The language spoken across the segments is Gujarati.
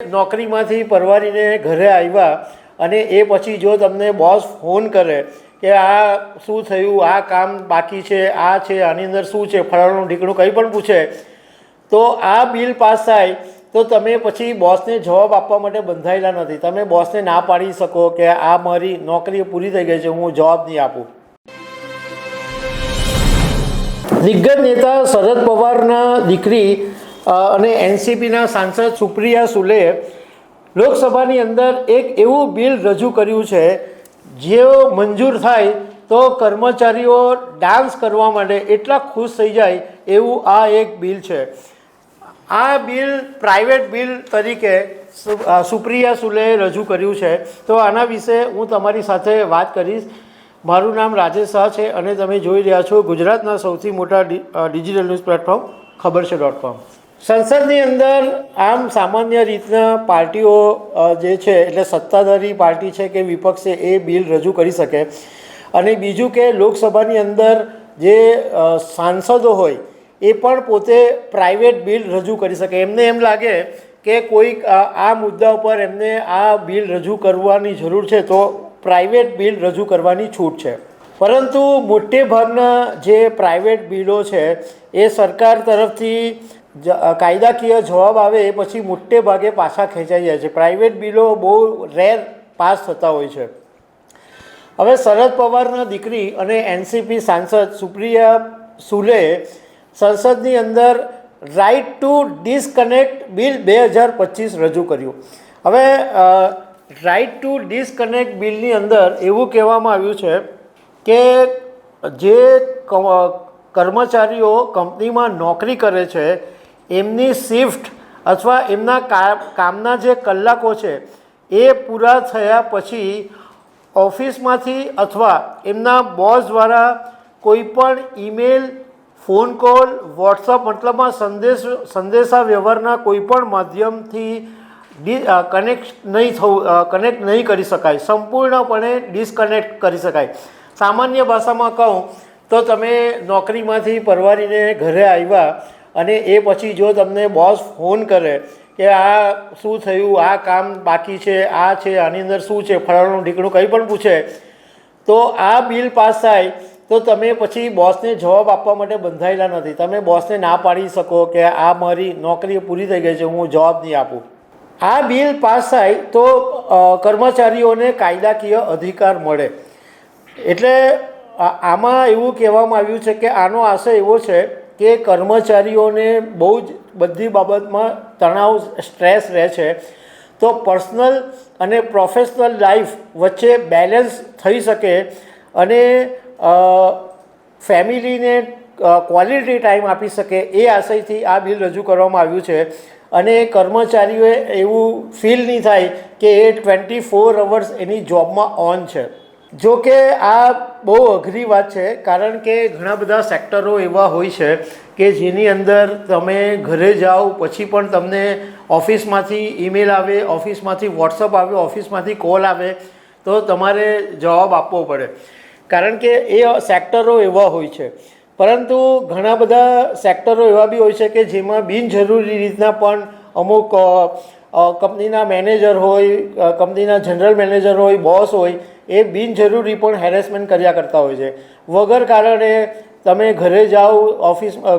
નોકરીમાંથી પરવારીને ઘરે આવ્યા અને એ પછી જો તમને બોસ ફોન કરે કે આ શું થયું, આ કામ બાકી છે, આ છે, આની અંદર શું છે, ફલાણું ઢીકણું કંઈ પણ પૂછે તો આ બિલ પાસ થાય તો તમે પછી બોસને જવાબ આપવા માટે બંધાયેલા નથી. તમે બોસને ના પાડી શકો કે આ મારી નોકરી પૂરી થઈ ગઈ છે, હું જવાબ નહીં આપું. દિગ્ગજ નેતા શરદ પવારના દીકરી અને એનસીપીના સાંસદ સુપ્રિયા સુલે લોકસભાની અંદર એક એવું બિલ રજૂ કર્યું છે જેઓ મંજૂર થાય તો કર્મચારીઓ ડાન્સ કરવા માટે એટલા ખુશ થઈ જાય એવું આ એક બિલ છે. આ બિલ પ્રાઇવેટ બિલ તરીકે સુપ્રિયા સુલે રજૂ કર્યું છે. તો આના વિશે હું તમારી સાથે વાત કરીશ. મારું નામ રાજેશ શાહ છે અને તમે જોઈ રહ્યા છો ગુજરાતના સૌથી મોટા ડિજિટલ ન્યૂઝ પ્લેટફોર્મ ખબર છે .com. સંસદની અંદર આમ સામાન્ય રીતના પાર્ટીઓ જે છે એટલે સત્તાધારી પાર્ટી છે કે વિપક્ષ છે એ બિલ રજૂ કરી શકે. અને બીજું કે લોકસભાની અંદર જે સાંસદો હોય એ પણ પોતે પ્રાઇવેટ બિલ રજૂ કરી શકે. એમને એમ લાગે કે કોઈક આ મુદ્દા ઉપર એમને આ બિલ રજૂ કરવાની જરૂર છે તો પ્રાઇવેટ બિલ રજૂ કરવાની છૂટ છે. પરંતુ મોટે ભાગના જે પ્રાઇવેટ બિલો છે એ સરકાર તરફથી કાયદાકીય જવાબ આવે એ પછી મોટે ભાગે પાછા ખેંચાઈ જાય છે. પ્રાઇવેટ બિલો બહુ રેર પાસ થતા હોય છે. હવે શરદ પવારના દીકરી અને એનસીપી સાંસદ સુપ્રિયા સુલે સંસદની અંદર રાઇટ ટુ ડિસકનેક્ટ બિલ 2025 રજૂ કર્યું. હવે રાઇટ ટુ ડિસકનેક્ટ બિલની અંદર એવું કહેવામાં આવ્યું છે કે જે કર્મચારીઓ કંપનીમાં નોકરી કરે છે એમની શિફ્ટ અથવા એમના કામના જે કલાકો છે એ પૂરા થયા પછી ઓફિસમાંથી અથવા એમના બોસ દ્વારા કોઈ પણ ઈમેલ, ફોન કોલ, વોટ્સઅપ મતલબમાં સંદેશા વ્યવહારના કોઈ પણ માધ્યમથી કનેક્ટ નહીં કરી શકાય, સંપૂર્ણપણે ડિસ્કનેક્ટ કરી શકાય. સામાન્ય ભાષામાં કહું તો તમે નોકરીમાંથી પરવારીને ઘરે આવ્યા અને એ પછી જો તમને બોસ ફોન કરે કે આ શું થયું, આ કામ બાકી છે, આ છે, આની અંદર શું છે, ફલાણું ઢીકણું કંઈ પણ પૂછે તો આ બિલ પાસ થાય તો તમે પછી બોસને જવાબ આપવા માટે બંધાયેલા નથી. તમે બોસને ના પાડી શકો કે આ મારી નોકરી પૂરી થઈ ગઈ છે, હું જવાબ નહીં આપું. આ બિલ પાસ થાય તો કર્મચારીઓને કાયદાકીય અધિકાર મળે. એટલે આમાં એવું કહેવામાં આવ્યું છે કે આનો આશય એવો છે કે કર્મચારીઓને બહુ જ બધી બાબતમાં તણાવ, સ્ટ્રેસ રહે છે તો પર્સનલ અને પ્રોફેશનલ લાઈફ વચ્ચે બેલેન્સ થઈ શકે અને ફેમિલીને ક્વોલિટી ટાઈમ આપી શકે એ આશયથી આ બિલ રજૂ કરવામાં આવ્યું છે. અને કર્મચારીઓએ એવું ફીલ નહીં થાય કે એ 24 અવર્સ એની જોબમાં ઓન છે. જો કે આ બહુ અઘરી વાત છે કારણ કે ઘણા બધા સેક્ટરો એવા હોય છે કે જેની અંદર તમે ઘરે જાઓ પછી પણ તમને ઓફિસમાંથી ઈમેલ આવે, ઓફિસમાંથી વોટ્સઅપ આવે, ઓફિસમાંથી કોલ આવે તો તમારે જવાબ આપવો પડે કારણ કે એ સેક્ટરો એવા હોય છે. પરંતુ ઘણા બધા સેક્ટરો એવા બી હોય છે કે જેમાં બિનજરૂરી રીતના પણ અમુક કંપનીના મેનેજર હોય, કંપનીના જનરલ મેનેજર હોય, બોસ હોય એ બિનજરૂરી પણ હેરેસમેન્ટ કર્યા કરતા હોય છે. વગર કારણે તમે ઘરે જાઓ,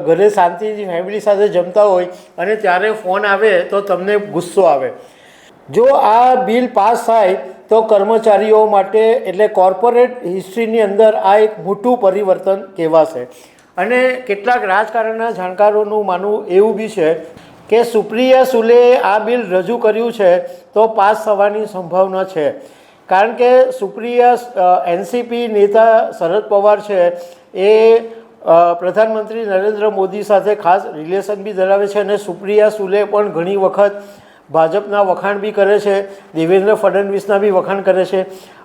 ઘરે શાંતિથી ફેમિલી સાથે જમતા હોય અને ત્યારે ફોન આવે તો તમને ગુસ્સો આવે. જો આ બિલ પાસ થાય તો કર્મચારીઓ માટે એટલે કોર્પોરેટ હિસ્ટ્રીની અંદર આ એક મોટું પરિવર્તન કહેવાશે. અને કેટલાક રાજકારણના જાણકારોનું માનવું એવું બી છે કે સુપ્રિયા સુલે આ બિલ રજૂ કર્યું છે તો પાસ થવાની સંભાવના છે કારણ કે સુપ્રિયા એનસીપી નેતા શરદ પવાર છે એ પ્રધાનમંત્રી નરેન્દ્ર મોદી સાથે ખાસ રિલેશન બી ધરાવે છે અને સુપ્રિયા સુલે પણ ઘણી વખત ભાજપના વખાણ બી કરે છે, દેવેન્દ્ર ફડણવીસના બી વખાણ કરે છે.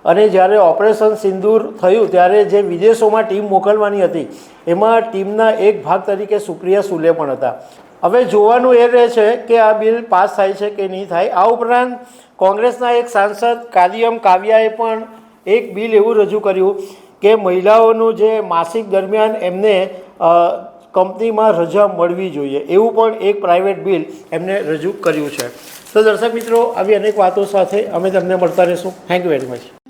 અને જ્યારે ઓપરેશન સિંદૂર થયું ત્યારે જે વિદેશોમાં ટીમ મોકલવાની હતી એમાં ટીમના એક ભાગ તરીકે સુપ્રિયા સુલે પણ હતા. હવે જોવાનું એ રહે છે કે આ બિલ પાસ થાય છે કે નહીં થાય. આ ઉપરાંત કોંગ્રેસના એક સાંસદ કાદિયમ કાવ્યાએ પણ એક બિલ એવું રજૂ કર્યું કે મહિલાઓનું જે માસિક દરમિયાન એમને કંપનીમાં રજા મળવી જોઈએ એવું પણ એક પ્રાઇવેટ બિલ એમને રજૂ કર્યું છે. તો દર્શક મિત્રો આવી અનેક વાતો સાથે અમે તમને મળતા રહીશું. Thank you very much.